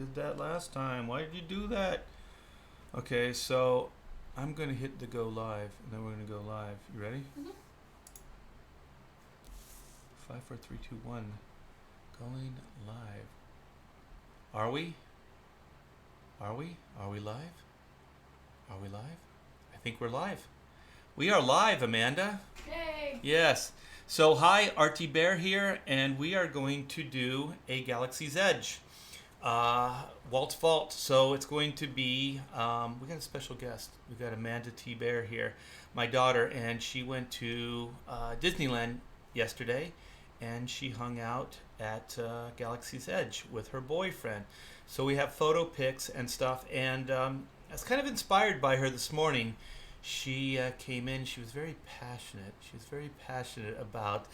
did that last time. Why did you do that? Okay, so I'm going to hit the go live, and then we're going to go live. You ready? Mm-hmm. 5, 4, 3, 2, 1. Going live. Are we? Are we? Are we live? Are we live? I think we're live. We are live, Amanda. Yay! Yes. So, hi, Artie Bear here, and we are going to do a Galaxy's Edge. Walt's Vault. So it's going to be, we got a special guest. We got Amanda T. Bear here, my daughter, and she went to Disneyland yesterday, and she hung out at Galaxy's Edge with her boyfriend. So we have photo pics and stuff, and I was kind of inspired by her this morning. She came in. She was very passionate. She was very passionate about.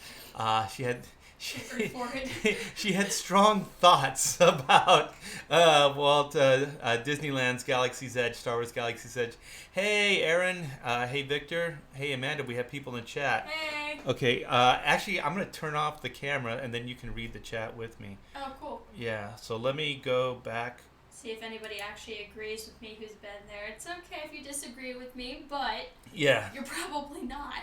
She had strong thoughts about Walt Disneyland's Galaxy's Edge, Star Wars Galaxy's Edge. Hey, Aaron. Hey, Victor. Hey, Amanda. We have people in the chat. Hey. Okay. Actually, I'm going to turn off the camera, and then you can read the chat with me. Oh, cool. Yeah. So let me go back. See if anybody actually agrees with me who's been there. It's okay if you disagree with me, but yeah, you're probably not.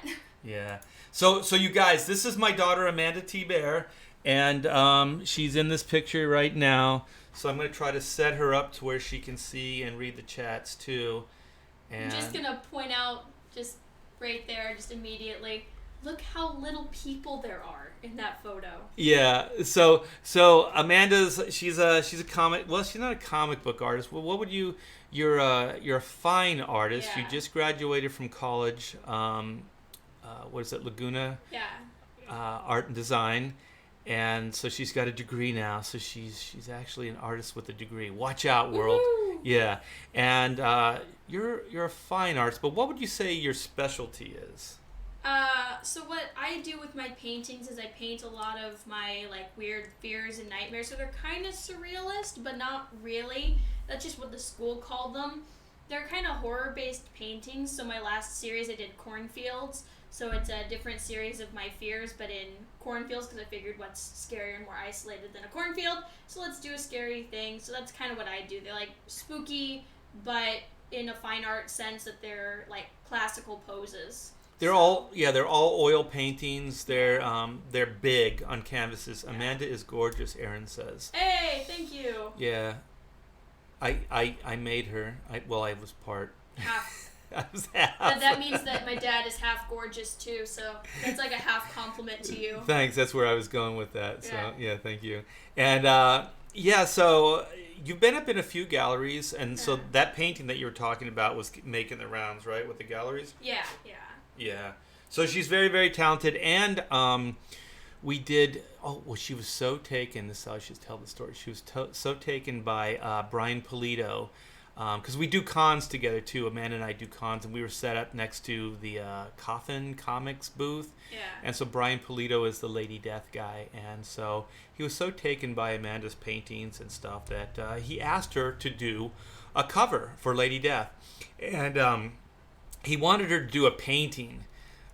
Yeah. So you guys, this is my daughter Amanda T. Bear, and she's in this picture right now. So I'm going to try to set her up to where she can see and read the chats too. And I'm just going to point out just right there, just immediately, look how little people there are in that photo. Yeah. So Amanda's she's a comic. Well, she's not a comic book artist. Well, what would you're a fine artist. Yeah. You just graduated from college. What is it, Laguna? Yeah. Art and design, and so she's got a degree now. So she's actually an artist with a degree. Watch out, world! Woo-hoo! Yeah, and you're a fine artist. But what would you say your specialty is? So what I do with my paintings is I paint a lot of my like weird fears and nightmares. So they're kind of surrealist, but not really. That's just what the school called them. They're kind of horror-based paintings. So my last series I did cornfields. So it's a different series of my fears, but in cornfields, because I figured what's scarier and more isolated than a cornfield. So let's do a scary thing. So that's kind of what I do. They're like spooky, but in a fine art sense that they're like classical poses. They're all oil paintings. They're big on canvases. Yeah. Amanda is gorgeous, Aaron says. Hey, thank you. Yeah. I made her. I was part. Half. I was half. That means that my dad is half gorgeous too, so it's like a half compliment to you. Thanks. That's where I was going with that. So yeah thank you. And so you've been up in a few galleries, and so that painting that you were talking about was making the rounds, right, with the galleries? Yeah. Yeah. So she's very, very talented, and we did. Oh, well, she was so taken. This is how I should tell the story. She was so taken by Brian Polito, because we do cons together too. Amanda and I do cons, and we were set up next to the Coffin Comics booth. Yeah. And so Brian Polito is the Lady Death guy, and so he was so taken by Amanda's paintings and stuff that he asked her to do a cover for Lady Death, and he wanted her to do a painting.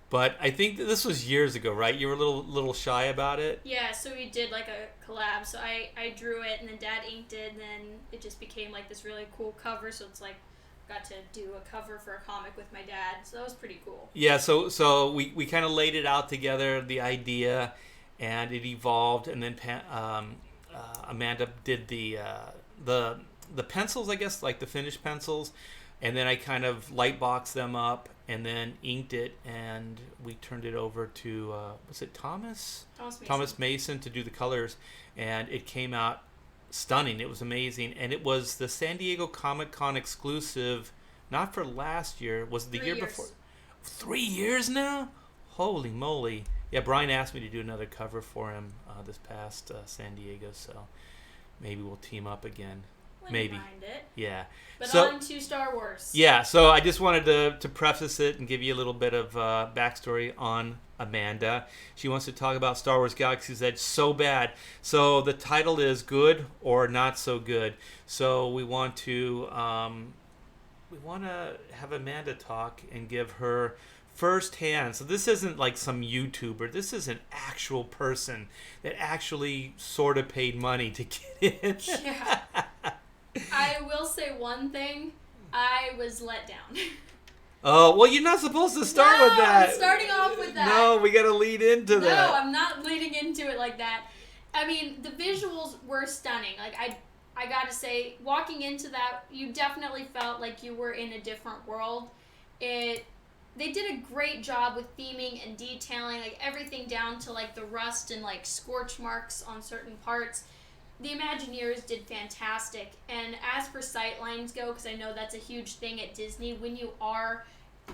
But I think that this was years ago, right? You were a little shy about it? Yeah, so we did like a collab. So I drew it, and then Dad inked it, and then it just became like this really cool cover. So it's like, got to do a cover for a comic with my dad. So that was pretty cool. Yeah, so we kind of laid it out together, the idea, and it evolved. And then Amanda did the pencils, I guess, like the finished pencils. And then I kind of light boxed them up and then inked it, and we turned it over to, was it Thomas? Thomas Mason to do the colors, and it came out stunning. It was amazing, and it was the San Diego Comic-Con exclusive, not for last year, was it the year before? 3 years now? Holy moly. Yeah, Brian asked me to do another cover for him this past San Diego, so maybe we'll team up again. Maybe. Mind it. Yeah. But so, on to Star Wars. Yeah, so I just wanted to preface it and give you a little bit of backstory on Amanda. She wants to talk about Star Wars Galaxy's Edge so bad. So the title is Good or Not So Good. So we want to have Amanda talk and give her firsthand. So this isn't like some YouTuber. This is an actual person that actually sort of paid money to get in. Yeah. one thing, I was let down. Oh, well, you're not supposed to start with that. I'm starting off with that. No, we got to lead into that. No, I'm not leading into it like that. I mean, the visuals were stunning. Like, I gotta say, walking into that, you definitely felt like you were in a different world. They did a great job with theming and detailing, like everything down to like the rust and like scorch marks on certain parts. The Imagineers did fantastic. And as for Sightlines go, because I know that's a huge thing at Disney, when you are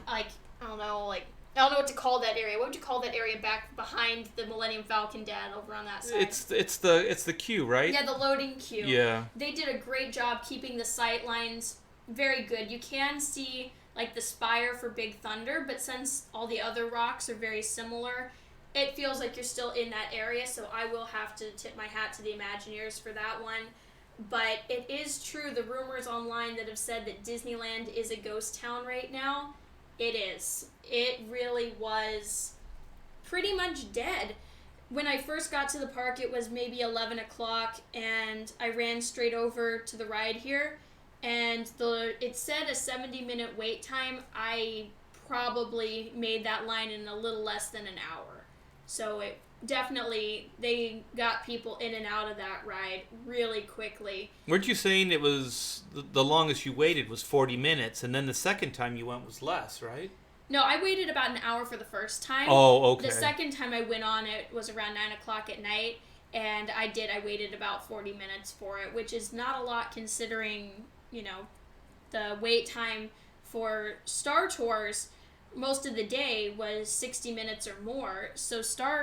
like, I don't know what to call that area. What would you call that area back behind the Millennium Falcon Dad over on that side? It's the queue, right? Yeah, the loading queue. Yeah. They did a great job keeping the sight lines very good. You can see like the spire for Big Thunder, but since all the other rocks are very similar, it feels like you're still in that area, so I will have to tip my hat to the Imagineers for that one. But it is true, the rumors online that have said that Disneyland is a ghost town right now, it is. It really was pretty much dead. When I first got to the park, it was maybe 11 o'clock, and I ran straight over to the ride here, and it said a 70-minute wait time. I probably made that line in a little less than an hour. So it definitely, they got people in and out of that ride really quickly. Weren't you saying it was the longest you waited was 40 minutes, and then the second time you went was less, right? No, I waited about an hour for the first time. Oh, okay. The second time I went on it was around 9 o'clock at night, and I waited about 40 minutes for it, which is not a lot considering, the wait time for Star Tours most of the day was 60 minutes or more. So what's the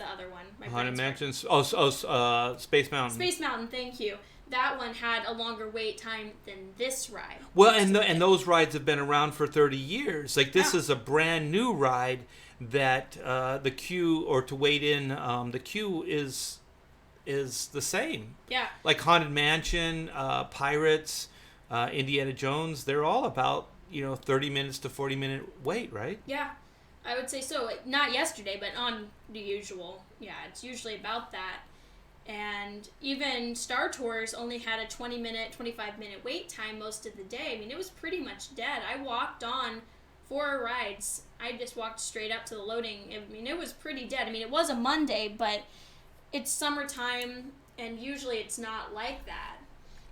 other one? Haunted Mansion. Space Mountain. Space Mountain, thank you. That one had a longer wait time than this ride. Well, and those rides have been around for 30 years. Like, this is a brand new ride that the queue, or to wait in, the queue is the same. Yeah. Like Haunted Mansion, Pirates, Indiana Jones, they're all about 30 minutes to 40-minute wait, right? Yeah, I would say so. Not yesterday, but on the usual. Yeah, it's usually about that. And even Star Tours only had a 20-minute, 25-minute wait time most of the day. I mean, it was pretty much dead. I walked on 4 rides. I just walked straight up to the loading. I mean, it was pretty dead. I mean, it was a Monday, but it's summertime, and usually it's not like that.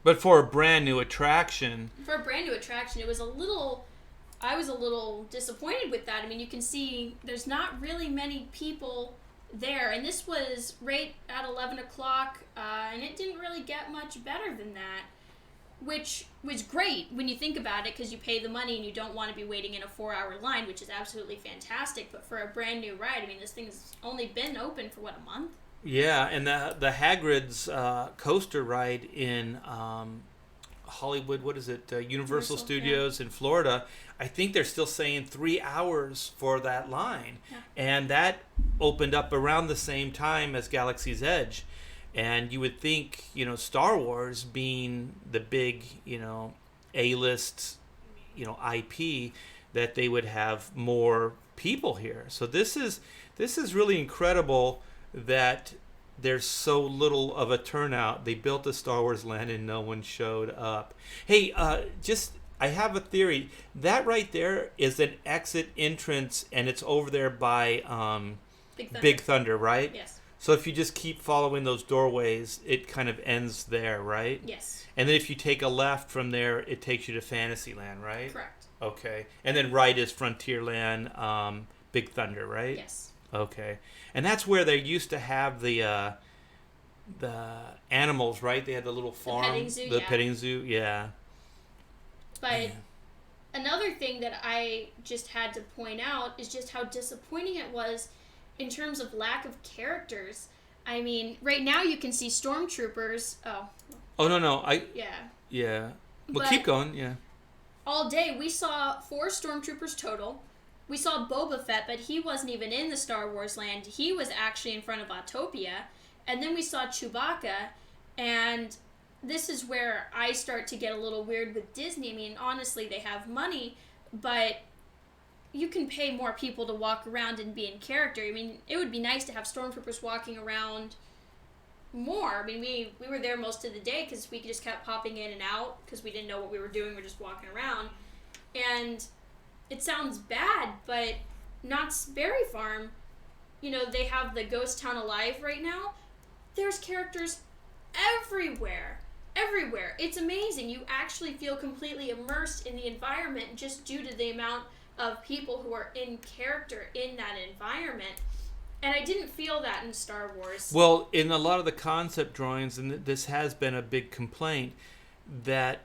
But for a brand new attraction... it was I was a little disappointed with that. I mean, you can see there's not really many people there. And this was right at 11 o'clock, and it didn't really get much better than that. Which was great when you think about it, because you pay the money and you don't want to be waiting in a 4-hour line, which is absolutely fantastic. But for a brand new ride, I mean, this thing's only been open for, a month? Yeah, and the Hagrid's coaster ride in Hollywood, what is it, Universal Studios in Florida, I think they're still saying 3 hours for that line. Yeah. And that opened up around the same time as Galaxy's Edge. And you would think, Star Wars being the big, A-list, IP, that they would have more people here. So this is really incredible that there's so little of a turnout. They built a Star Wars land and no one showed up. Hey, I have a theory. That right there is an exit entrance, and it's over there by Big Thunder, right? Yes. So if you just keep following those doorways, it kind of ends there, right? Yes. And then if you take a left from there, it takes you to Fantasyland, right? Correct. Okay. And then right is Frontierland, Big Thunder, right? Yes. Okay. And that's where they used to have the animals, right? They had the little farm. The petting zoo, yeah. But another thing that I just had to point out is just how disappointing it was in terms of lack of characters. I mean, right now you can see stormtroopers. Oh, no. Yeah. Yeah. Well, but keep going, yeah. All day we saw 4 stormtroopers total. We saw Boba Fett, but he wasn't even in the Star Wars land. He was actually in front of Autopia. And then we saw Chewbacca, and this is where I start to get a little weird with Disney. I mean, honestly, they have money, but you can pay more people to walk around and be in character. I mean, it would be nice to have stormtroopers walking around more. I mean, we were there most of the day because we just kept popping in and out because we didn't know what we were doing. We were just walking around. And it sounds bad, but Knott's Berry Farm, they have the Ghost Town Alive right now. There's characters everywhere. Everywhere. It's amazing. You actually feel completely immersed in the environment just due to the amount of people who are in character in that environment. And I didn't feel that in Star Wars. Well, in a lot of the concept drawings, and this has been a big complaint, that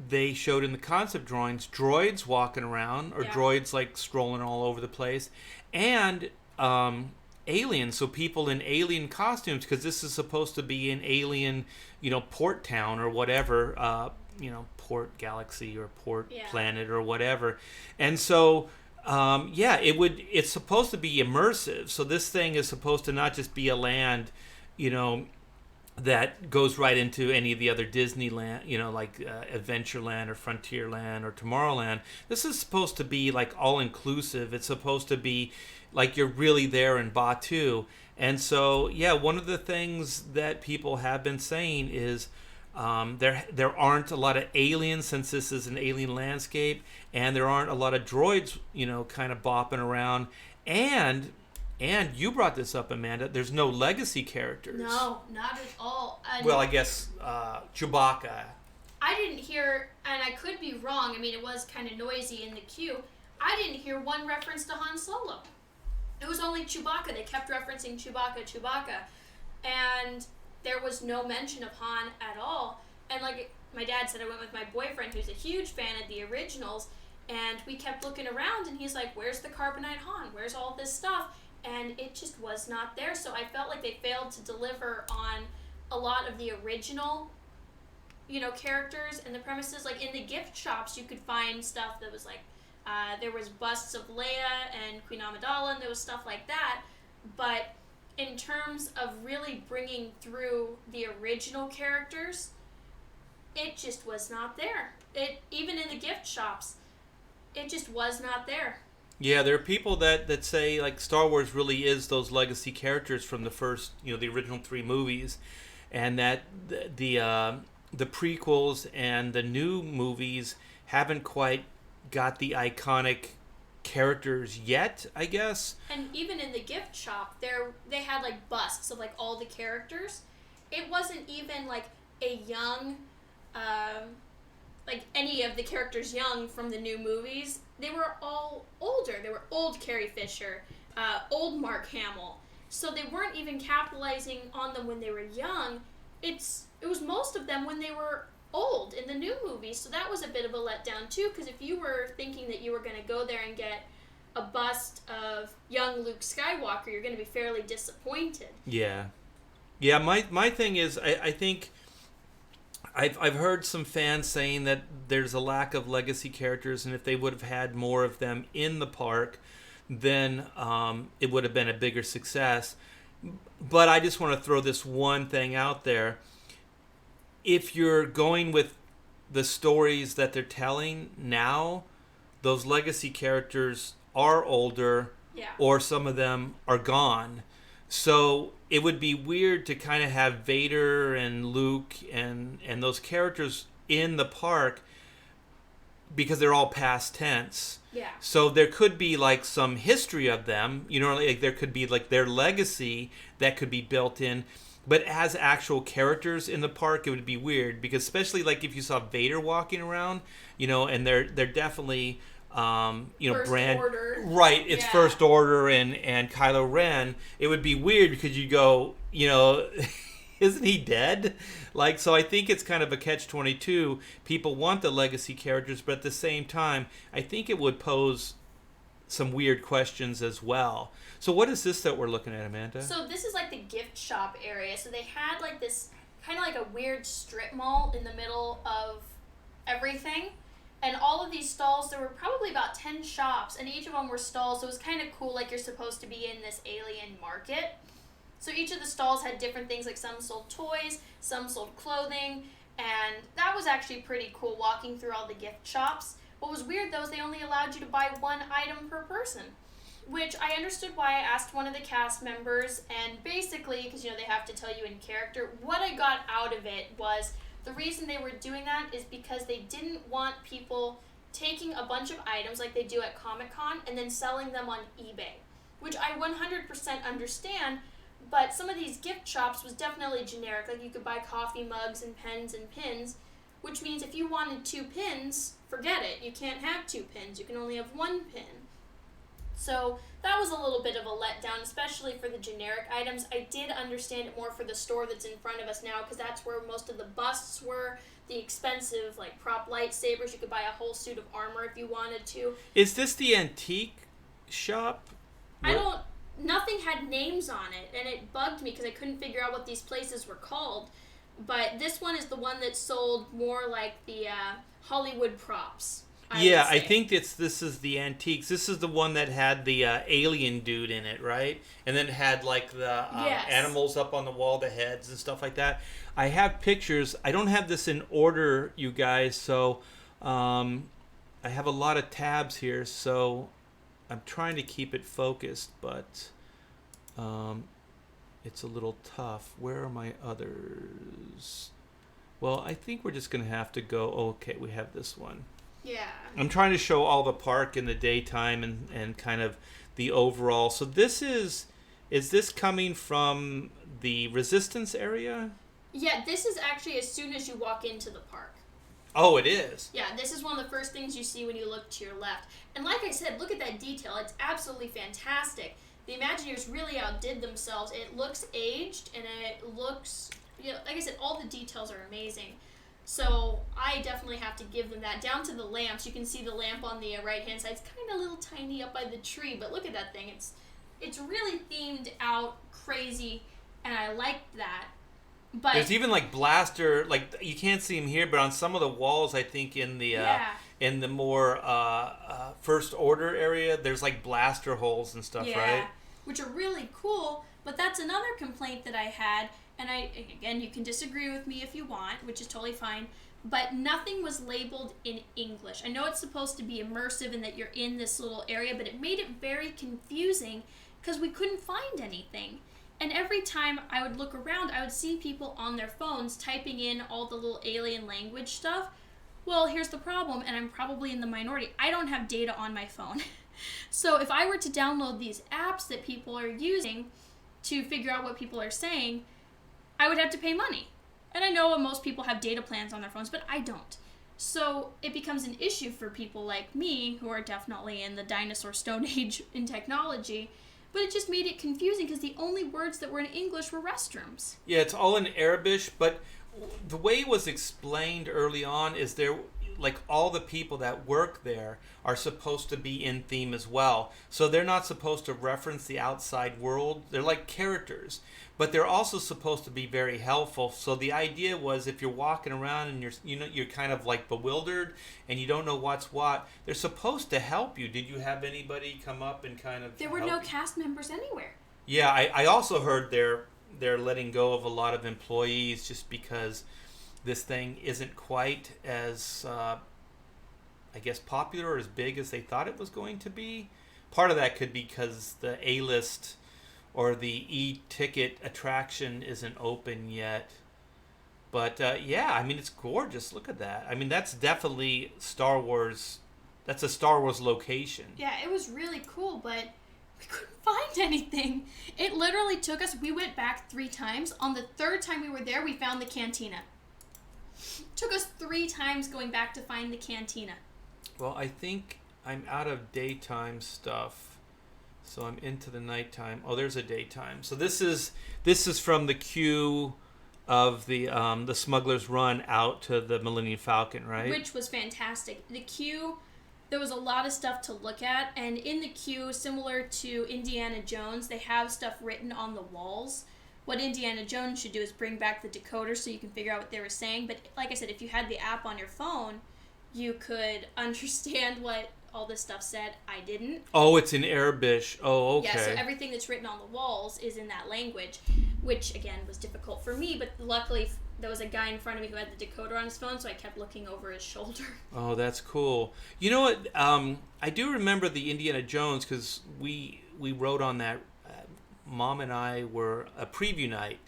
they showed in the concept drawings droids walking around, or droids like strolling all over the place, and aliens, so people in alien costumes, because this is supposed to be an alien, port town or whatever, port galaxy or port planet or whatever. And so it's supposed to be immersive. So this thing is supposed to not just be a land, that goes right into any of the other Disneyland, like Adventureland or Frontierland or Tomorrowland. This is supposed to be like all-inclusive. It's supposed to be like you're really there in Batuu. And so, one of the things that people have been saying is there aren't a lot of aliens, since this is an alien landscape, and there aren't a lot of droids, kind of bopping around. And you brought this up, Amanda, there's no legacy characters. No, not at all. Well, I guess Chewbacca. I didn't hear, and I could be wrong, I mean, it was kind of noisy in the queue. I didn't hear one reference to Han Solo. It was only Chewbacca. They kept referencing Chewbacca. And there was no mention of Han at all. And like my dad said, I went with my boyfriend, who's a huge fan of the originals, and we kept looking around, and he's like, where's the Carbonite Han? Where's all this stuff? And it just was not there. So I felt like they failed to deliver on a lot of the original, characters and the premises. Like in the gift shops, you could find stuff that was like, there was busts of Leia and Queen Amidala, and there was stuff like that. But in terms of really bringing through the original characters, it just was not there. Even in the gift shops, it just was not there. Yeah, there are people that say like Star Wars really is those legacy characters from the first, the original 3 movies, and that the prequels and the new movies haven't quite got the iconic characters yet, I guess. And even in the gift shop, they had like busts of like all the characters. It wasn't even like a young, like any of the characters young from the new movies. They were all older. They were old Carrie Fisher, old Mark Hamill. So they weren't even capitalizing on them when they were young. It was most of them when they were old in the new movie. So that was a bit of a letdown too, because if you were thinking that you were going to go there and get a bust of young Luke Skywalker, you're going to be fairly disappointed. Yeah. My thing is, I think I've heard some fans saying that there's a lack of legacy characters, and if they would have had more of them in the park, then it would have been a bigger success. But I just want to throw this one thing out there. If you're going with the stories that they're telling now, those legacy characters are older, or some of them are gone. So it would be weird to kind of have Vader and Luke and those characters in the park because they're all past tense. Yeah. So there could be like some history of them, like there could be like their legacy that could be built in. But as actual characters in the park, it would be weird, because especially like if you saw Vader walking around, and they're definitely First Order. Right, it's First Order and Kylo Ren. It would be weird because you go, isn't he dead? Like, so I think it's kind of a catch-22. People want the legacy characters, but at the same time, I think it would pose some weird questions as well. So what is this that we're looking at, Amanda? So this is like the gift shop area. So they had like this kind of like a weird strip mall in the middle of everything. And all of these stalls, there were probably about 10 shops, and each of them were stalls. So it was kind of cool, like you're supposed to be in this alien market. So each of the stalls had different things, like some sold toys, some sold clothing, and that was actually pretty cool walking through all the gift shops. What was weird, though, is they only allowed you to buy one item per person, which I understood why. I asked one of the cast members, and basically, because they have to tell you in character, what I got out of it was the reason they were doing that is because they didn't want people taking a bunch of items like they do at Comic-Con and then selling them on eBay, which I 100% understand, but some of these gift shops was definitely generic. Like, you could buy coffee mugs and pens and pins, which means if you wanted 2 pins, forget it. You can't have 2 pins. You can only have 1 pin. So that was a little bit of a letdown, especially for the generic items. I did understand it more for the store that's in front of us now, because that's where most of the busts were, the expensive prop lightsabers. You could buy a whole suit of armor if you wanted to. Is this the antique shop? Nothing had names on it, and it bugged me because I couldn't figure out what these places were called. But this one is the one that sold more like the Hollywood props. I think this is the antiques. This is the one that had the alien dude in it, right? And then it had like the animals up on the wall, the heads and stuff like that. I have pictures. I don't have this in order, you guys, so I have a lot of tabs here, so I'm trying to keep it focused, but it's a little tough. Where are my others? Well, I think we're just going to have to go. Okay, we have this one. Yeah. I'm trying to show all the park in the daytime and kind of the overall. So this is this coming from the Resistance area? Yeah, this is actually as soon as you walk into the park. Oh, it is? Yeah, this is one of the first things you see when you look to your left. And like I said, look at that detail. It's absolutely fantastic. The Imagineers really outdid themselves. It looks aged, and it looks, like I said, all the details are amazing. So I definitely have to give them that. Down to the lamps. You can see the lamp on the right-hand side. It's kind of a little tiny up by the tree, but look at that thing. It's really themed out, crazy, and I like that. But there's even blaster, you can't see them here, but on some of the walls, I think in the more first order area, there's blaster holes and stuff, right? Which are really cool. But that's another complaint that I had. And again, you can disagree with me if you want, which is totally fine, but nothing was labeled in English. I know it's supposed to be immersive and that you're in this little area, but it made it very confusing because we couldn't find anything. And every time I would look around, I would see people on their phones typing in all the little alien language stuff. Well, here's the problem, and I'm probably in the minority. I don't have data on my phone. So if I were to download these apps that people are using to figure out what people are saying, I would have to pay money. And I know most people have data plans on their phones, but I don't. So it becomes an issue for people like me, who are definitely in the dinosaur stone age in technology, but it just made it confusing because the only words that were in English were restrooms. Yeah, it's all in Arabic, but the way it was explained early on is all the people that work there are supposed to be in theme as well. So they're not supposed to reference the outside world. They're like characters. But they're also supposed to be very helpful. So the idea was if you're walking around and you're kind of bewildered and you don't know what's what, they're supposed to help you. Did you have anybody come up and kind of There were no cast members anywhere. Yeah, I also heard they're letting go of a lot of employees just because this thing isn't quite as popular or as big as they thought it was going to be. Part of that could be because the A-list or the e-ticket attraction isn't open yet. But it's gorgeous. Look at that. That's definitely Star Wars. That's a Star Wars location. Yeah, it was really cool, but we couldn't find anything. It literally took us, we went back 3 times. On the 3rd time we were there, we found the cantina. It took us 3 times going back to find the cantina. Well, I think I'm out of daytime stuff. So I'm into the nighttime. Oh, there's a daytime. So this is from the queue of the Smuggler's Run out to the Millennium Falcon, right? Which was fantastic. The queue, there was a lot of stuff to look at, and in the queue, similar to Indiana Jones, they have stuff written on the walls. What Indiana Jones should do is bring back the decoder so you can figure out what they were saying. But like I said, if you had the app on your phone, you could understand what all this stuff said. I didn't. Oh, it's in Arabic. Oh, okay. Yeah, so everything that's written on the walls is in that language, which again was difficult for me, but luckily there was a guy in front of me who had the decoder on his phone, so I kept looking over his shoulder. Oh, that's cool. You know what? I do remember the Indiana Jones because we rode on that. Mom and I were a preview night,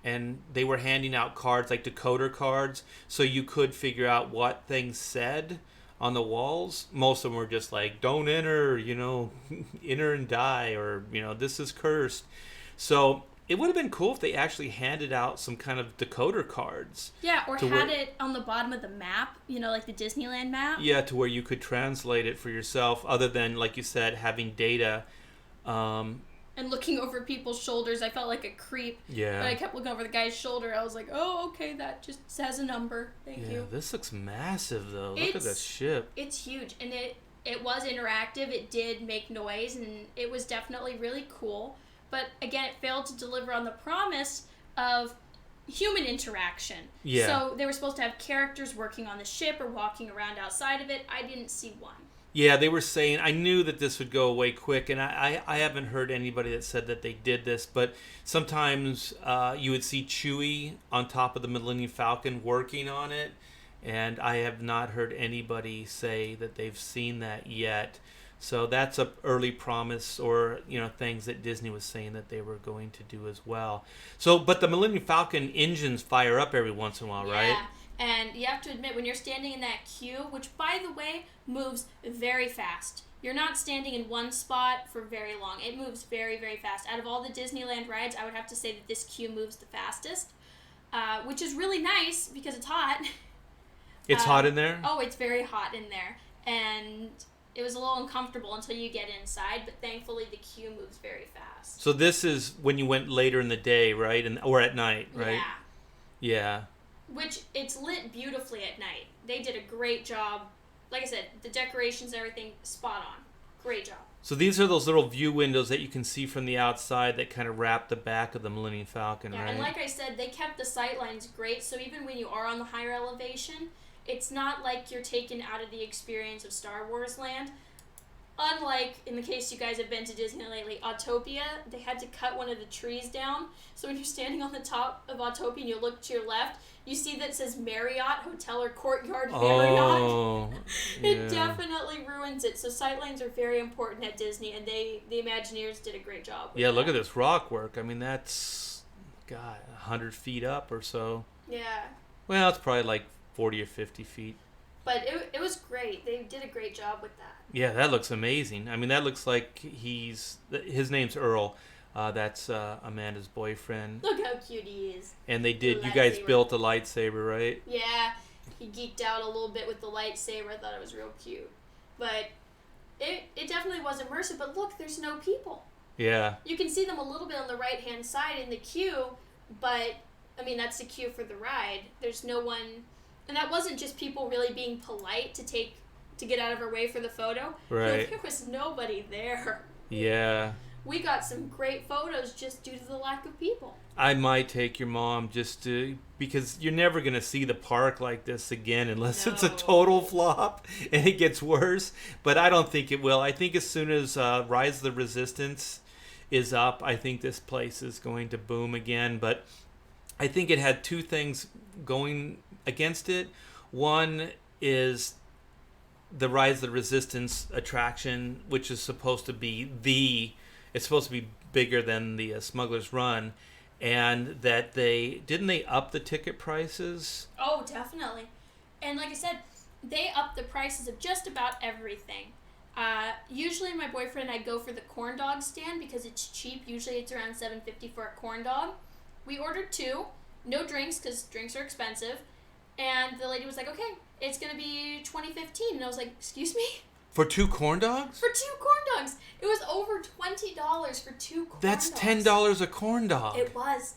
and they were handing out cards, like decoder cards, so you could figure out what things said on the walls. Most of them were just like, don't enter, enter and die, or, this is cursed. So it would have been cool if they actually handed out some kind of decoder cards. Yeah, or had it on the bottom of the map, like the Disneyland map. Yeah, to where you could translate it for yourself, other than, like you said, having data. And looking over people's shoulders, I felt like a creep. Yeah. But I kept looking over the guy's shoulder. I was like, oh, okay, that just says a number. Thank you. Yeah, this looks massive, though. Look at this ship. It's huge, and it was interactive. It did make noise, and it was definitely really cool. But again, it failed to deliver on the promise of human interaction. Yeah. So they were supposed to have characters working on the ship or walking around outside of it. I didn't see one. Yeah, they were saying, I knew that this would go away quick, and I haven't heard anybody that said that they did this, but sometimes you would see Chewie on top of the Millennium Falcon working on it, and I have not heard anybody say that they've seen that yet. So that's an early promise, or things that Disney was saying that they were going to do as well. So, but the Millennium Falcon engines fire up every once in a while, right? Yeah, and you have to admit, when you're standing in that queue, which, by the way, moves very fast. You're not standing in one spot for very long. It moves very, very fast. Out of all the Disneyland rides, I would have to say that this queue moves the fastest, which is really nice because it's hot. It's hot in there? Oh, it's very hot in there. And it was a little uncomfortable until you get inside, but thankfully the queue moves very fast. So this is when you went later in the day, right? Or at night, right? Yeah. Yeah. Which, it's lit beautifully at night. They did a great job. Like I said, the decorations, everything, spot on. Great job. So these are those little view windows that you can see from the outside that kind of wrap the back of the Millennium Falcon, yeah, right? And like I said, they kept the sightlines great, so even when you are on the higher elevation, it's not like you're taken out of the experience of Star Wars Land. Unlike, in the case you guys have been to Disney lately, Autopia, they had to cut one of the trees down. So when you're standing on the top of Autopia and you look to your left, you see that it says Marriott, Hotel, or Courtyard Marriott. Oh, It yeah. definitely ruins it. So sightlines are very important at Disney, and the Imagineers did a great job with Yeah, that. look at this rock work. I mean, that's, 100 feet up or so. Yeah. Well, it's probably like 40 or 50 feet. But it was great. They did a great job with that. Yeah, that looks amazing. I mean, that looks like his name's Earl. That's Amanda's boyfriend. Look how cute he is. And they did, The you guys lightsaber. built a lightsaber, right? Yeah, he geeked out a little bit with the lightsaber. I thought it was real cute. But it definitely was immersive. But look, there's no people. Yeah. You can see them a little bit on the right-hand side in the queue, but, I mean, that's the queue for the ride. There's no one... And that wasn't just people really being polite to get out of our way for the photo. Right. There was nobody there. Yeah. We got some great photos just due to the lack of people. I might take your mom because you're never going to see the park like this again unless it's a No. total flop and it gets worse. But I don't think it will. I think as soon as Rise of the Resistance is up, I think this place is going to boom again. But I think it had two things going against it. One is the Rise of the Resistance attraction, which is supposed to be it's supposed to be bigger than the Smuggler's Run, and that didn't they up the ticket prices? Oh, definitely. And like I said, they upped the prices of just about everything. Usually my boyfriend and I go for the corn dog stand because it's cheap. Usually it's around $7.50 for a corn dog. We ordered 2, no drinks because drinks are expensive. And the lady was like, okay, it's going to be $20.15. And I was like, excuse me? For 2 corn dogs? For 2 corn dogs. It was over $20 for 2 corn That's dogs. $10 a corn dog. It was.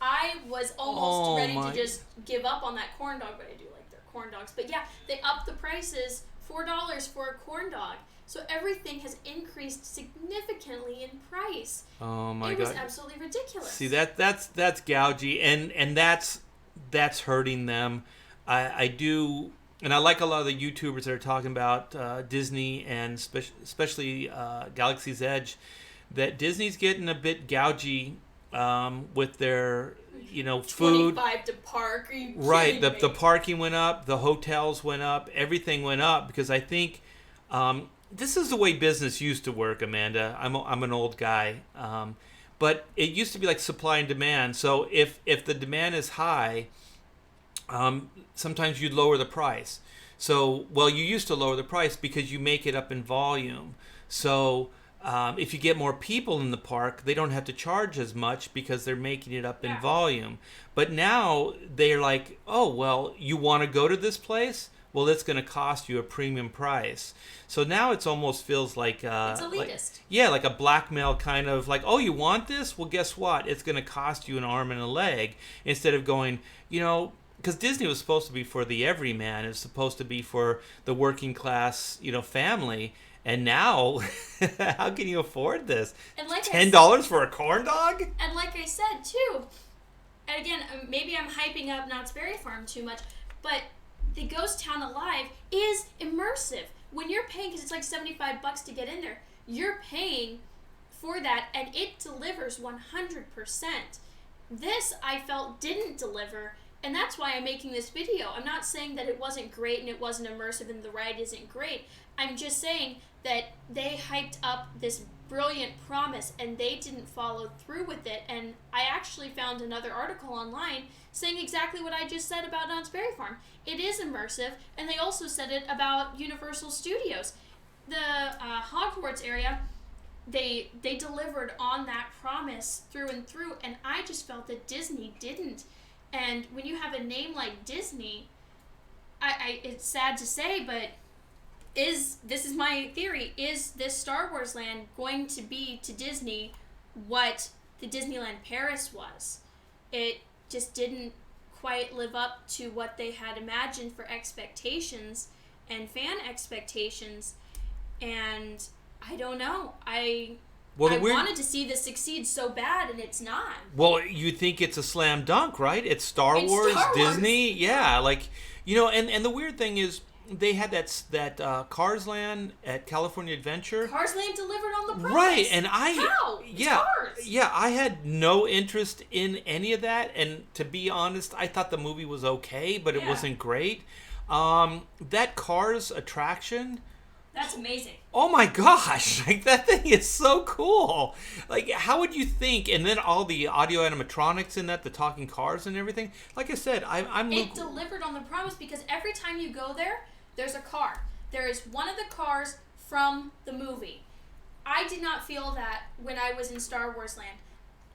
I was almost ready my- to just give up on that corn dog, but I do like their corn dogs. But yeah, they upped the prices, $4 for a corn dog. So everything has increased significantly in price. Oh my It god. was absolutely ridiculous. See, that's gougy, and that's hurting them. I do, and I like a lot of the YouTubers that are talking about Disney and especially Galaxy's Edge, that Disney's getting a bit gougy with their food. 25 to park. Are you Right. kidding The me? parking went up. The hotels went up. Everything went up because I think this is the way business used to work, Amanda. I'm an old guy, but it used to be like supply and demand. So if the demand is high, sometimes you'd lower the price. So, well, you used to lower the price because you make it up in volume. So, if you get more people in the park, they don't have to charge as much because they're making it up in Yeah. volume. But now they're like, oh, well, you want to go to this place? Well, it's going to cost you a premium price. So now it's almost feels like It's elitist. like a blackmail kind of like, oh, you want this? Well, guess what? It's going to cost you an arm and a leg instead of going, because Disney was supposed to be for the everyman. It's supposed to be for the working class, family. And now, how can you afford this? And like $10 for a corn dog? And like I said too, and again, maybe I'm hyping up Knott's Berry Farm too much, but the Ghost Town Alive is immersive. When you're paying, because it's like $75 to get in there, you're paying for that, and it delivers 100%. This I felt didn't deliver, and that's why I'm making this video. I'm not saying that it wasn't great and it wasn't immersive and the ride isn't great. I'm just saying that they hyped up this brilliant promise and they didn't follow through with it. And I actually found another article online saying exactly what I just said about Knott's Berry Farm. It is immersive, and they also said it about Universal Studios. The Hogwarts area, they delivered on that promise through and through, and I just felt that Disney didn't. And when you have a name like Disney, I it's sad to say, but this is my theory, is this Star Wars land going to be to Disney what the Disneyland Paris was? It just didn't quite live up to what they had imagined for expectations and fan expectations, and I don't know. I wanted to see this succeed so bad, and it's not. Well, you think it's a slam dunk, right? It's Star Wars, Disney, yeah. Like, and the weird thing is, they had that Cars Land at California Adventure. Cars Land delivered on the promise. Right, and How? Yeah, I had no interest in any of that, and to be honest, I thought the movie was okay, but it wasn't great. That Cars attraction, that's amazing. oh my gosh, like that thing is so cool. Like, how would you think? And then all the audio animatronics in that, the talking cars and everything. Like I said, It delivered on the promise because every time you go there, there's a car. There is one of the cars from the movie. I did not feel that when I was in Star Wars Land.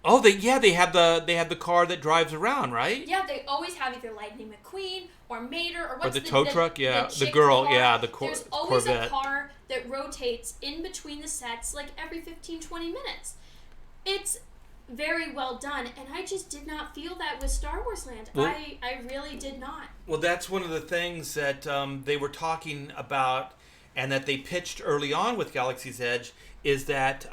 Oh, they have the car that drives around, right? Yeah, they always have either Lightning McQueen or Mater or what's the tow truck, yeah, the chick girl, car. yeah, the There's always Corvette. a car that rotates in between the sets like every 15-20 minutes. It's very well done, and I just did not feel that with Star Wars Land. Well, I really did not. Well, that's one of the things that they were talking about and that they pitched early on with Galaxy's Edge is that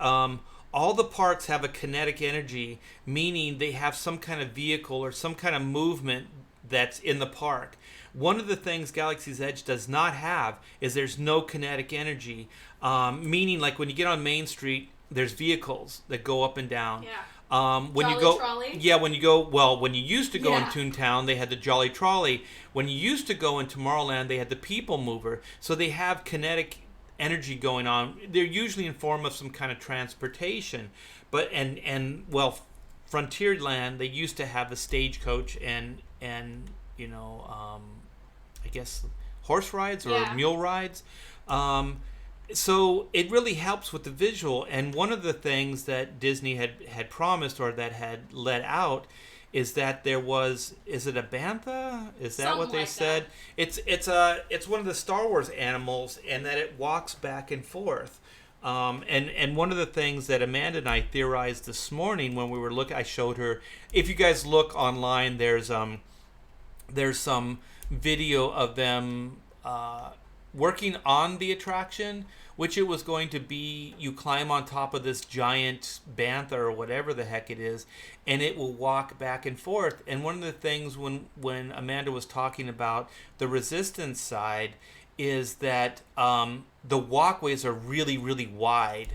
all the parks have a kinetic energy, meaning they have some kind of vehicle or some kind of movement that's in the park. One of the things Galaxy's Edge does not have is there's no kinetic energy, meaning like when you get on Main Street, there's vehicles that go up and down. Yeah. When Jolly you go, Trolley? yeah, when you used to go in Yeah. Toontown, they had the Jolly Trolley. When you used to go in Tomorrowland, they had the People Mover. So they have kinetic energy going on. They're usually in form of some kind of transportation. But Frontierland, they used to have a stagecoach and I guess horse rides or mule rides. So it really helps with the visual. And one of the things that Disney had promised or that had let out is that there was, is it a bantha? Is that Something what they like said? It's one of the Star Wars animals, and that it walks back and forth. And one of the things that Amanda and I theorized this morning when we were I showed her. If you guys look online, there's some video of them working on the attraction, which it was going to be, you climb on top of this giant bantha or whatever the heck it is, and it will walk back and forth. And one of the things when Amanda was talking about the Resistance side is that the walkways are really, really wide.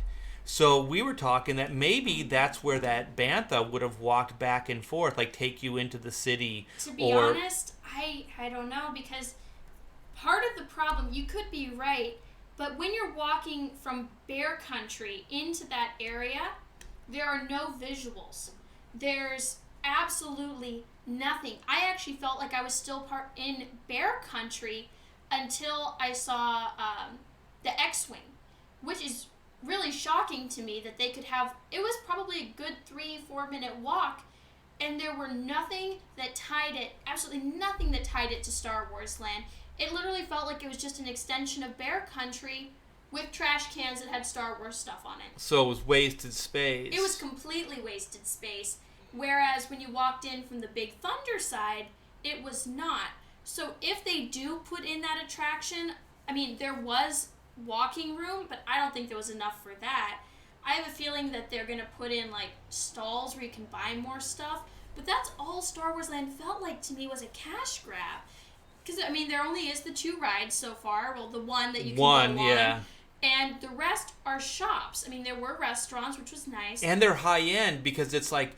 So we were talking that maybe that's where that bantha would have walked back and forth, like take you into the city. To be honest, I don't know, because part of the problem, you could be right, but when you're walking from bear country into that area, there are no visuals. There's absolutely nothing. I actually felt like I was still in bear country until I saw the X-Wing, which is really shocking to me that they could have. It was probably a good 3-4 minute walk, and there were nothing that tied it, absolutely nothing that tied it to Star Wars Land. It literally felt like it was just an extension of bear country with trash cans that had Star Wars stuff on it. So it was wasted space. It was completely wasted space. Whereas when you walked in from the Big Thunder side, it was not. So if they do put in that attraction, I mean, there was walking room, but I don't think there was enough for that. I have a feeling that they're going to put in, like, stalls where you can buy more stuff. But that's all Star Wars Land felt like to me, was a cash grab. Because, I mean, there only is the 2 rides so far. Well, the one that you can go on. Yeah. And the rest are shops. I mean, there were restaurants, which was nice. And they're high end because it's like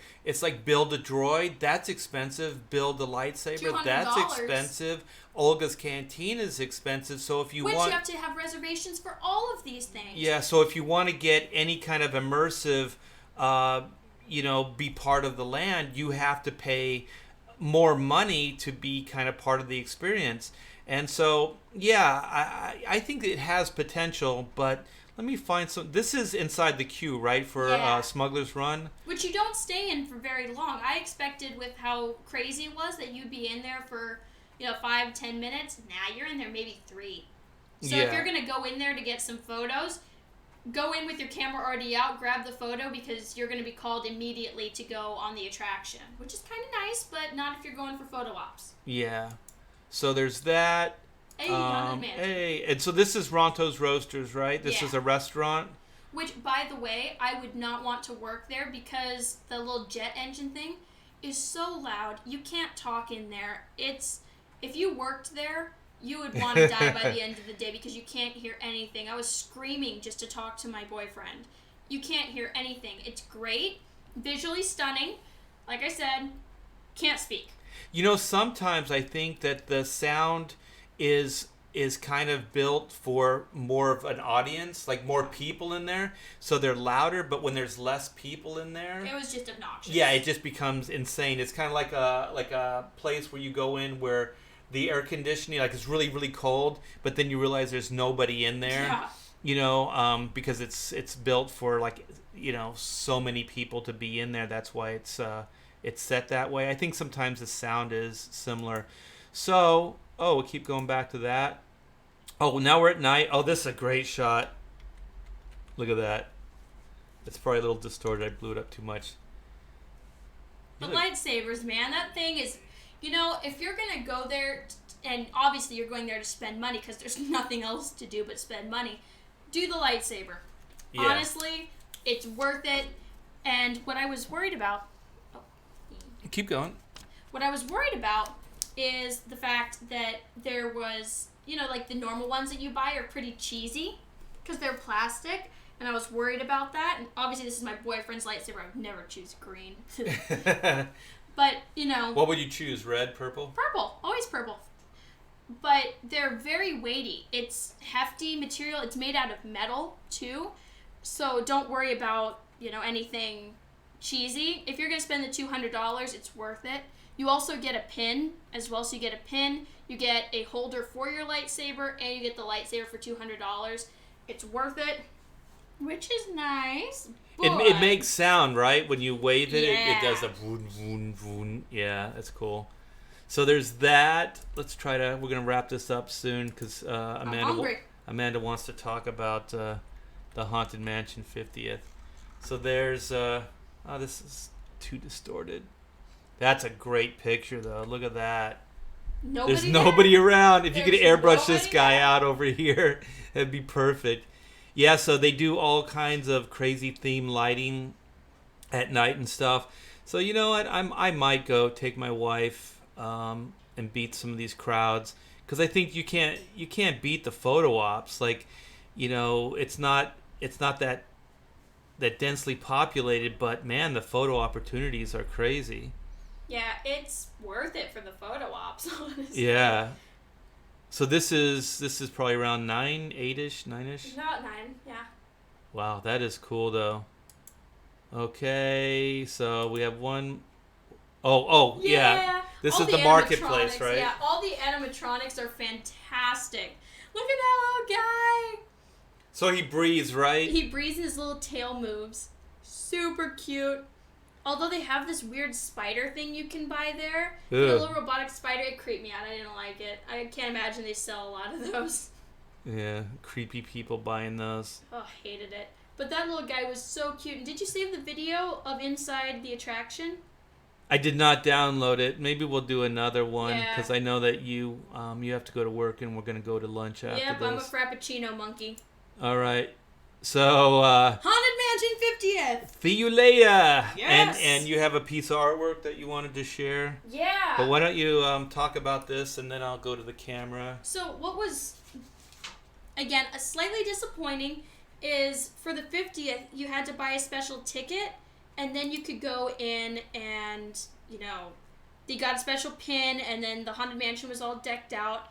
build a droid, that's expensive. Build a lightsaber, $200. that's expensive. Olga's Canteen is expensive. So if you Which want, you have to have reservations for all of these things. Yeah. So if you want to get any kind of immersive, be part of the land, you have to pay more money to be kind of part of the experience. And so, yeah, I think it has potential, but let me find some. This is inside the queue, right, for Smuggler's Run? Which you don't stay in for very long. I expected, with how crazy it was, that you'd be in there for, 5-10 minutes. Nah, you're in there maybe 3. So if you're going to go in there to get some photos, go in with your camera already out, grab the photo, because you're going to be called immediately to go on the attraction, which is kind of nice, but not if you're going for photo ops. Yeah. So there's that. Hey, and so this is Ronto's Roasters, right? This is a restaurant. Which, by the way, I would not want to work there because the little jet engine thing is so loud. You can't talk in there. If you worked there, you would want to die by the end of the day because you can't hear anything. I was screaming just to talk to my boyfriend. You can't hear anything. It's great, visually stunning. Like I said, can't speak. Sometimes I think that the sound is kind of built for more of an audience, like more people in there, so they're louder, but when there's less people in there, it was just obnoxious. Yeah, it just becomes insane. It's kind of like a place where you go in where the air conditioning, like, it's really, really cold, but then you realize there's nobody in there. Yeah. Because it's built for, like, so many people to be in there. That's why it's set that way. I think sometimes the sound is similar. So, we'll keep going back to that. Oh, now we're at night. Oh, this is a great shot. Look at that. It's probably a little distorted. I blew it up too much. The lightsabers, man. That thing is, if you're going to go there, and obviously you're going there to spend money because there's nothing else to do but spend money, do the lightsaber. Yeah. Honestly, it's worth it. And what I was worried about... Keep going. What I was worried about is the fact that there was, like the normal ones that you buy are pretty cheesy because they're plastic, and I was worried about that. And obviously this is my boyfriend's lightsaber. I would never choose green. But, What would you choose? Red, purple? Purple. Always purple. But they're very weighty. It's hefty material. It's made out of metal, too. So don't worry about, anything cheesy. If you're going to spend the $200, it's worth it. You also get a pin as well. So you get a pin, you get a holder for your lightsaber, and you get the lightsaber for $200. It's worth it, which is nice. It makes sound, right? When you wave it, yeah. it does a voon, voon, voon. Yeah, that's cool. So there's that. We're going to wrap this up soon because Amanda wants to talk about the Haunted Mansion 50th. So there's, this is too distorted. That's a great picture, though. Look at that. There's nobody around. If you could airbrush this guy out over here, it'd be perfect. Yeah, so they do all kinds of crazy theme lighting at night and stuff. So you know what? I might go take my wife and beat some of these crowds because I think you can't beat the photo ops. Like, it's not that that densely populated, but man, the photo opportunities are crazy. Yeah, it's worth it for the photo ops, honestly. Yeah. So this is probably around 9, 8-ish, 9-ish. Not 9, yeah. Wow, that is cool though. Okay, so we have one. Oh, yeah. This All is the marketplace, right? Yeah, all the animatronics are fantastic. Look at that little guy. So he breathes, right? He breathes and his little tail moves. Super cute. Although they have this weird spider thing you can buy there. The little robotic spider, it creeped me out. I didn't like it. I can't imagine they sell a lot of those. Yeah, creepy people buying those. Oh, hated it. But that little guy was so cute. And did you save the video of inside the attraction? I did not download it. Maybe we'll do another one because Yeah. I know that you have to go to work and we're going to go to lunch after Yep, this. I'm a Frappuccino monkey. All right. So, Haunted Mansion 50th! see you later. Yes. And you have a piece of artwork that you wanted to share. Yeah. But why don't you talk about this and then I'll go to the camera. So what was, again, a slightly disappointing is for the 50th, you had to buy a special ticket, and then you could go in and, you got a special pin, and then the Haunted Mansion was all decked out.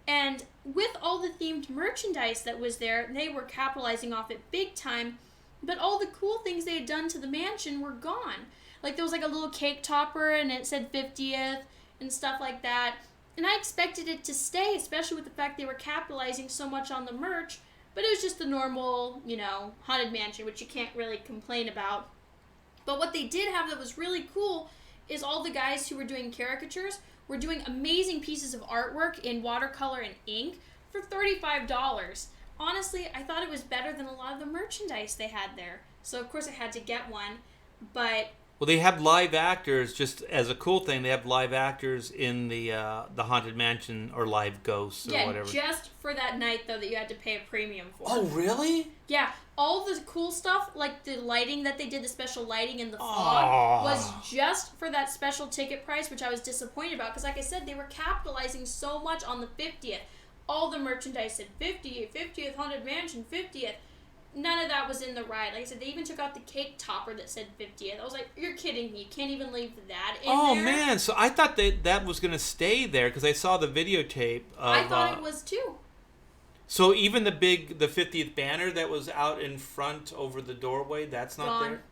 And with all the themed merchandise that was there, they were capitalizing off it big time, but all the cool things they had done to the mansion were gone. Like, there was like a little cake topper, and it said 50th, and stuff like that. And I expected it to stay, especially with the fact they were capitalizing so much on the merch, but it was just the normal, Haunted Mansion, which you can't really complain about. But what they did have that was really cool is all the guys who were doing caricatures were doing amazing pieces of artwork in watercolor and ink for $35. Honestly, I thought it was better than a lot of the merchandise they had there. So, of course, I had to get one. But Well, they have live actors, just as a cool thing, they have live actors in the Haunted Mansion or live ghosts or whatever. Yeah, just for that night, though, that you had to pay a premium for. Oh, really? Yeah, all the cool stuff, like the lighting that they did, the special lighting in the fog, was just for that special ticket price, which I was disappointed about, because like I said, they were capitalizing so much on the 50th. All the merchandise said 50th Haunted Mansion, 50th. None of that was in the ride. Like I said, they even took out the cake topper that said 50th. I was like, you're kidding me. You can't even leave that in there. Oh, man. So I thought that was going to stay there because I saw the videotape. I thought it was too. So even the 50th banner that was out in front over the doorway, that's not Gone. there?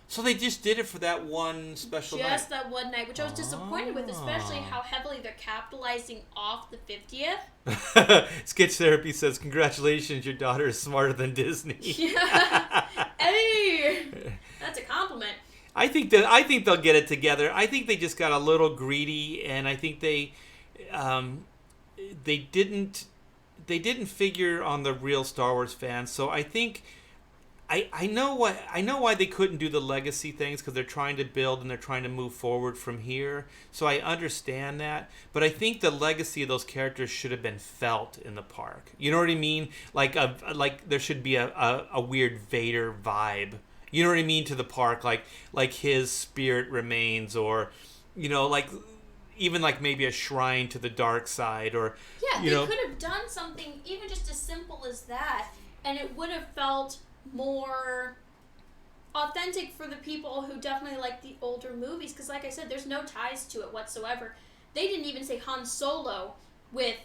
So they just did it for that one special night? Just that one night, which I was disappointed with, especially how heavily they're capitalizing off the 50th. Sketch Therapy says, congratulations, your daughter is smarter than Disney. Yeah. Hey! That's a compliment. I think they'll get it together. I think they just got a little greedy, and I think they didn't figure on the real Star Wars fans. So I think I know why they couldn't do the legacy things, because they're trying to build and they're trying to move forward from here. So I understand that, but I think the legacy of those characters should have been felt in the park. You know what I mean? Like there should be a weird Vader vibe. You know what I mean, to the park, like his spirit remains, or even like maybe a shrine to the dark side, or they could have done something even just as simple as that, and it would have felt more authentic for the people who definitely like the older movies, because like I said, there's no ties to it whatsoever. They didn't even say Han Solo with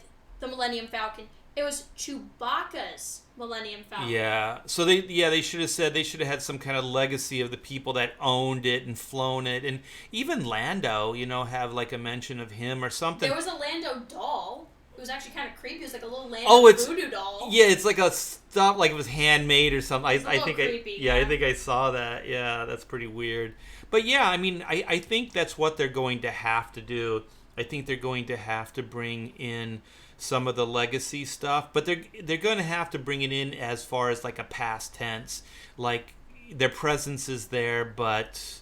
the Millennium Falcon. It was Chewbacca's Millennium Falcon. Yeah. So they should have had some kind of legacy of the people that owned it and flown it, and even Lando, have like a mention of him or something. There was a Lando doll. It was actually kind of creepy. It was like a little Lando voodoo doll. Yeah, it's like a stuff, like it was handmade or something. I think creepy, I think I saw that. Yeah, that's pretty weird. But yeah, I mean, I think that's what they're going to have to do. I think they're going to have to bring in some of the legacy stuff, but they're going to have to bring it in as far as like a past tense, like their presence is there, but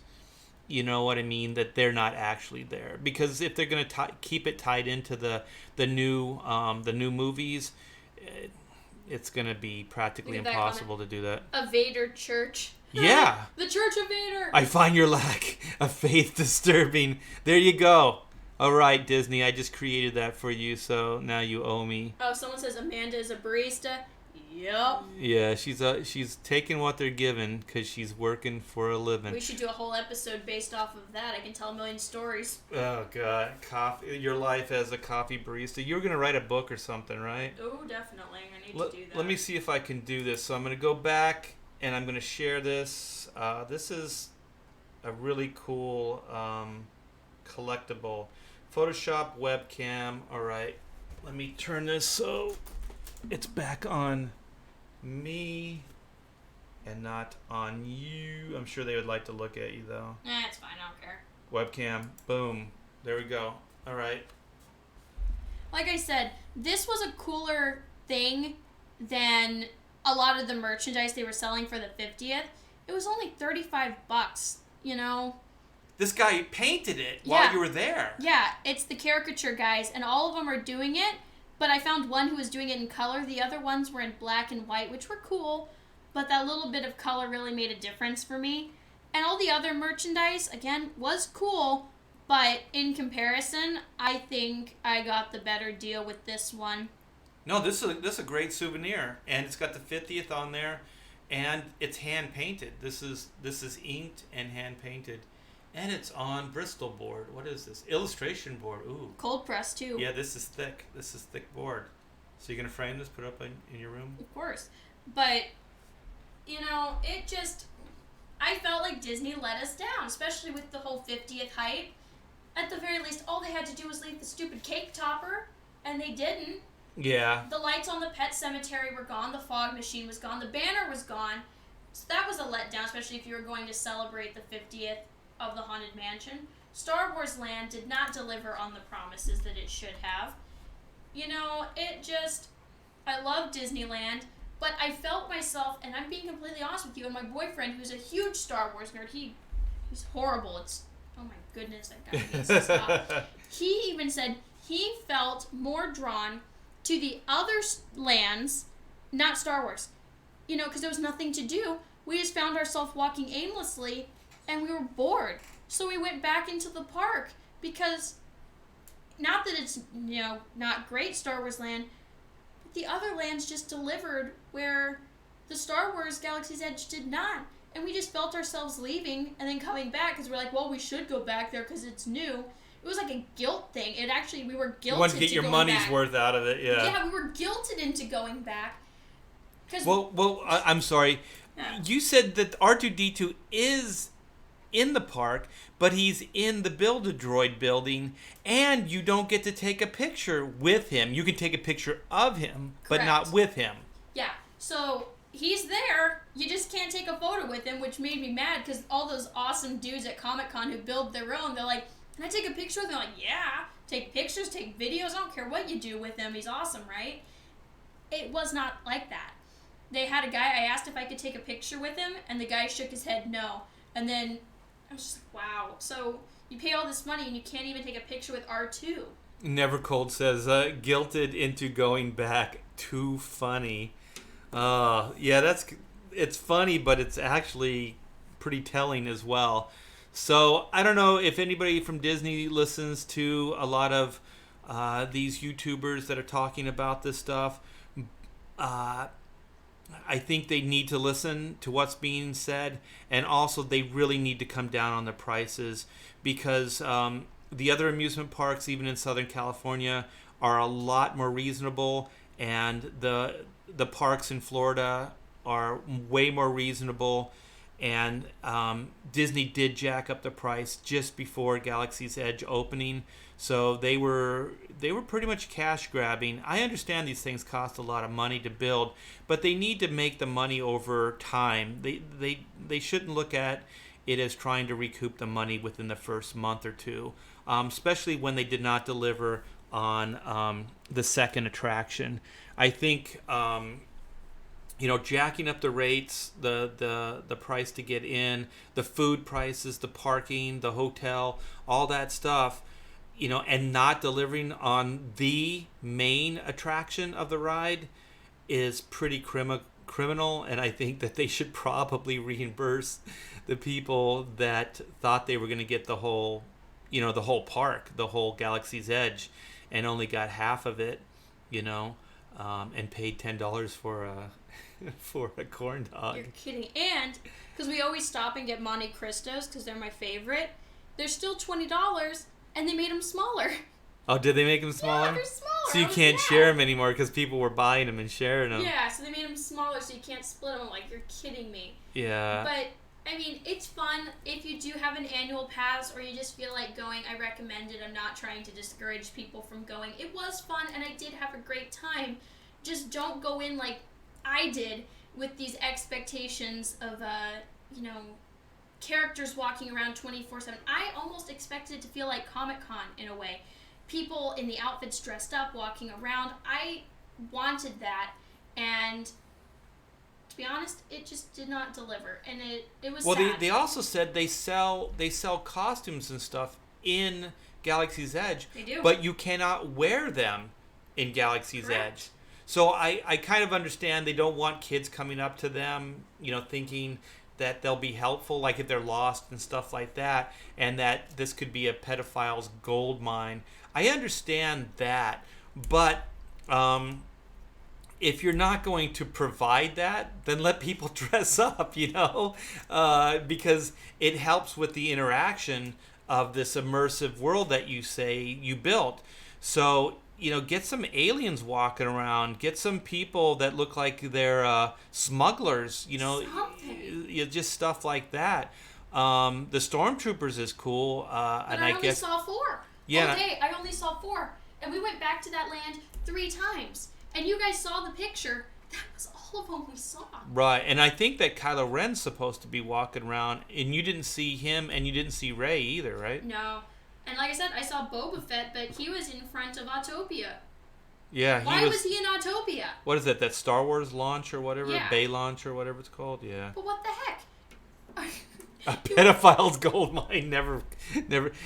you know what I mean, that they're not actually there, because if they're going to keep it tied into the new movies, it's going to be practically impossible to do that. A Vader church. Yeah. The Church of Vader. I find your lack of faith disturbing. There you go. All right, Disney, I just created that for you, so now you owe me. Oh, someone says Amanda is a barista. Yep. Yeah, she's taking what they're given because she's working for a living. We should do a whole episode based off of that. I can tell a million stories. Oh God, coffee! Your life as a coffee barista. You were gonna write a book or something, right? Oh, definitely. I need to do that. Let me see if I can do this. So I'm gonna go back and I'm gonna share this. This is a really cool collectible Photoshop webcam. All right, let me turn this so it's back on me and not on you. I'm sure they would like to look at you though. It's fine. I don't care. Webcam. Boom. There we go. All right. Like I said, this was a cooler thing than a lot of the merchandise they were selling for the 50th. It was only $35, you know? This guy painted it while you were there. Yeah, it's the caricature guys, and all of them are doing it, but I found one who was doing it in color. The other ones were in black and white, which were cool, but that little bit of color really made a difference for me. And all the other merchandise, again, was cool, but in comparison, I think I got the better deal with this one. No, this is a great souvenir, and it's got the 50th on there, and it's hand painted. This is inked and hand painted, and it's on Bristol board. What is this? Illustration board. Ooh. Cold press too. Yeah, this is thick. This is thick board. So you're gonna frame this, put it up in your room? Of course, but you know, it just, I felt like Disney let us down, especially with the whole 50th hype. At the very least, all they had to do was leave the stupid cake topper, and they didn't. Yeah. The lights on the pet cemetery were gone, the fog machine was gone, the banner was gone. So that was a letdown, especially if you were going to celebrate the 50th of the Haunted Mansion. Star Wars Land did not deliver on the promises that it should have. You know, it just, I love Disneyland, but I felt myself, and I'm being completely honest with you, and my boyfriend, who's a huge Star Wars nerd, he's horrible. It's, oh my goodness, that guy needs to stop. He even said he felt more drawn to the other lands, not Star Wars. You know, because there was nothing to do. We just found ourselves walking aimlessly, and we were bored. So we went back into the park, because not that it's, you know, not great Star Wars Land, but the other lands just delivered where the Star Wars Galaxy's Edge did not. And we just felt ourselves leaving and then coming back because we're like, well, we should go back there because it's new. It was like a guilt thing. It actually, we were guilted to going back. You wanted to get your money's worth out of it, yeah. Yeah, we were guilted into going back. Well, I'm sorry. Yeah. You said that R2-D2 is in the park, but he's in the Build-A-Droid building, and you don't get to take a picture with him. You can take a picture of him, but not with him. Yeah, so he's there. You just can't take a photo with him, which made me mad because all those awesome dudes at Comic-Con who build their own, they're like, can I take a picture with him? I'm like, yeah. Take pictures, take videos. I don't care what you do with him. He's awesome, right? It was not like that. They had a guy, I asked if I could take a picture with him, and the guy shook his head no. And then I was just like, wow. So you pay all this money and you can't even take a picture with R2. Never Cold says, guilted into going back. Too funny. Yeah, it's funny, but it's actually pretty telling as well. So I don't know if anybody from Disney listens to a lot of these YouTubers that are talking about this stuff. I think they need to listen to what's being said, and also they really need to come down on the prices because the other amusement parks, even in Southern California, are a lot more reasonable, and the parks in Florida are way more reasonable. And Disney did jack up the price just before Galaxy's Edge opening, so they were pretty much cash grabbing. I understand these things cost a lot of money to build, but they need to make the money over time. They shouldn't look at it as trying to recoup the money within the first month or two, especially when they did not deliver on the second attraction. I think. Jacking up the rates, the price to get in, the food prices, the parking, the hotel, all that stuff, and not delivering on the main attraction of the ride is pretty criminal, and I think that they should probably reimburse the people that thought they were going to get the whole park, the whole Galaxy's Edge, and only got half of it, and paid $10 for a for a corn dog. You're kidding. And because we always stop and get Monte Cristos because they're my favorite, they're still $20, and they made them smaller. Oh, did they make them smaller? Yeah, they're smaller. So you can't share them anymore because people were buying them and sharing them. Yeah, so they made them smaller so you can't split them. I'm like, you're kidding me. Yeah. But, I mean, it's fun. If you do have an annual pass or you just feel like going, I recommend it. I'm not trying to discourage people from going. It was fun, and I did have a great time. Just don't go in like I did with these expectations of, characters walking around 24/7. I almost expected it to feel like Comic-Con in a way. People in the outfits dressed up, walking around. I wanted that, and to be honest, it just did not deliver, and it was sad. They also said they sell costumes and stuff in Galaxy's Edge. They do. But you cannot wear them in Galaxy's Correct. Edge. So I kind of understand they don't want kids coming up to them, thinking that they'll be helpful, like if they're lost and stuff like that, and that this could be a pedophile's gold mine. I understand that, but if you're not going to provide that, then let people dress up, because it helps with the interaction of this immersive world that you say you built. So, get some aliens walking around, get some people that look like they're smugglers, Something. just stuff like that. The Stormtroopers is cool, But I only saw 4. Yeah. All day, I only saw 4. And we went back to that land 3 times. And you guys saw the picture. That was all of them we saw. Right, and I think that Kylo Ren's supposed to be walking around, and you didn't see him, and you didn't see Rey either, right? No. And like I said, I saw Boba Fett, but he was in front of Autopia. Yeah. Why was he in Autopia? What is it, that Star Wars launch or whatever? Yeah. Bay launch or whatever it's called? Yeah. But what the heck? A pedophile's gold mine, never.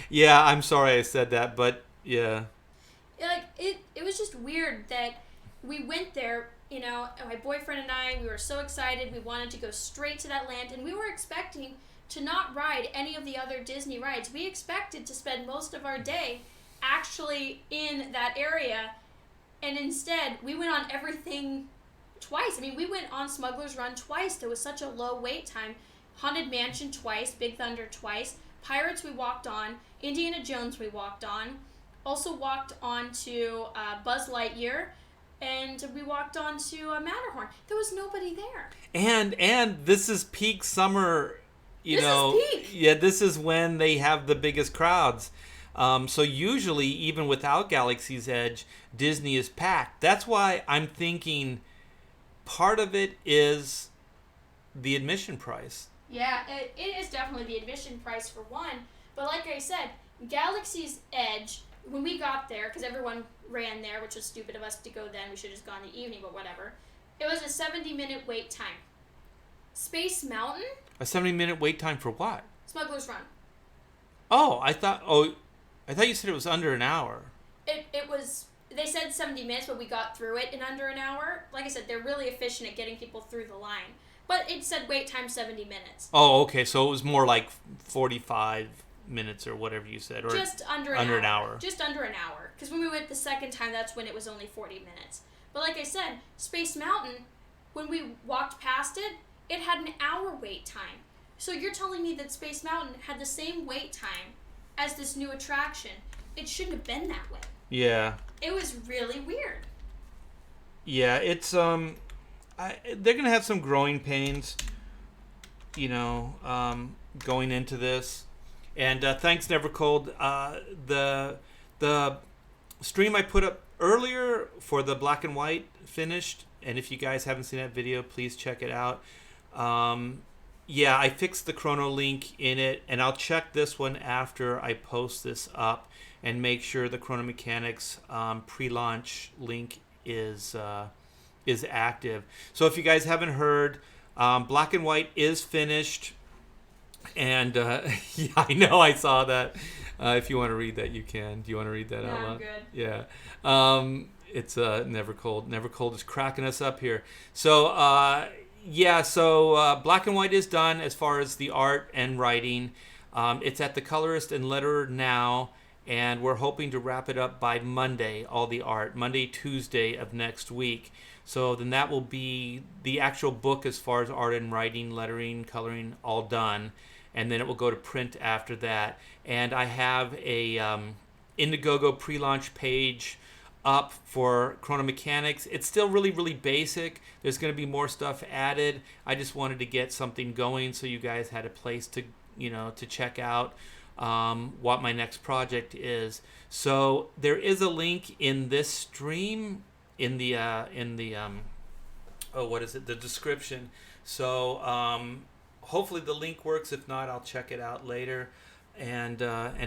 Yeah, I'm sorry I said that, but yeah. Like it was just weird that we went there, my boyfriend and I, we were so excited. We wanted to go straight to that land, and we were expecting to not ride any of the other Disney rides. We expected to spend most of our day actually in that area, and instead we went on everything twice. I mean, we went on Smuggler's Run twice. There was such a low wait time. Haunted Mansion twice, Big Thunder twice, Pirates we walked on, Indiana Jones we walked on, also walked on to Buzz Lightyear, and we walked on to Matterhorn. There was nobody there. And this is peak summer, This is peak. Yeah, this is when they have the biggest crowds. So usually, even without Galaxy's Edge, Disney is packed. That's why I'm thinking part of it is the admission price. Yeah, it is definitely the admission price for one. But like I said, Galaxy's Edge, when we got there, because everyone ran there, which was stupid of us to go then. We should have just gone in the evening, but whatever. It was a 70-minute wait time. Space Mountain? A 70-minute wait time for what? Smuggler's Run. Oh, I thought you said it was under an hour. It was, they said 70 minutes, but we got through it in under an hour. Like I said, they're really efficient at getting people through the line. But it said wait time 70 minutes. Oh, okay. So it was more like 45 minutes or whatever you said. Or Just under an hour. Just under an hour. Because when we went the second time, that's when it was only 40 minutes. But like I said, Space Mountain, when we walked past it, it had an hour wait time. So you're telling me that Space Mountain had the same wait time as this new attraction. It shouldn't have been that way. Yeah. It was really weird. Yeah, it's they're gonna have some growing pains, going into this. And thanks, Never Cold. The stream I put up earlier for the black and white finished, and if you guys haven't seen that video, please check it out. Yeah, I fixed the chrono link in it, and I'll check this one after I post this up and make sure the Chrono Mechanics pre-launch link is active. So if you guys haven't heard, black and white is finished, and yeah, I know I saw that. If you want to read that, you can. Do you want to read that out loud? I'm good. Yeah. It's Never Cold. Never Cold is cracking us up here. So yeah, so black and white is done as far as the art and writing. It's at the colorist and letterer now, and we're hoping to wrap it up by Monday, all the art, Monday, Tuesday of next week. So then that will be the actual book as far as art and writing, lettering, coloring, all done. And then it will go to print after that. And I have a Indiegogo pre-launch page up for Chrono Mechanics. It's still really, really basic. There's going to be more stuff added. I just wanted to get something going so you guys had a place to, to check out what my next project is. So there is a link in this stream in the the description. So hopefully the link works. If not, I'll check it out later and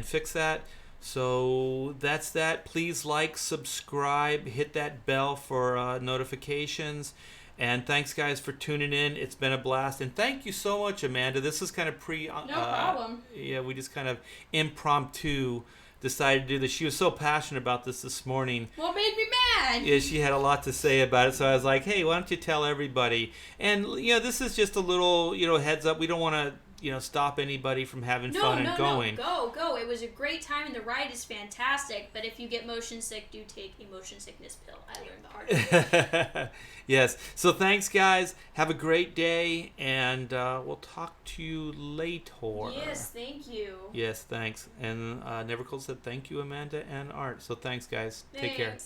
fix that. So that's that. Please like, subscribe, hit that bell for notifications. And thanks, guys, for tuning in. It's been a blast. And thank you so much, Amanda. This is kind of no problem. Yeah, we just kind of impromptu decided to do this. She was so passionate about this morning. What made me mad? Yeah, she had a lot to say about it. So I was like, hey, why don't you tell everybody? And, this is just a little, heads up. We don't want to, stop anybody from having fun and going. No, go. It was a great time, and the ride is fantastic. But if you get motion sick, do take a motion sickness pill. I learned the hard way. Yes. So thanks, guys. Have a great day, and we'll talk to you later. Yes, thank you. Yes, thanks. And Nevercold said thank you, Amanda and Art. So thanks, guys. Thanks. Take care.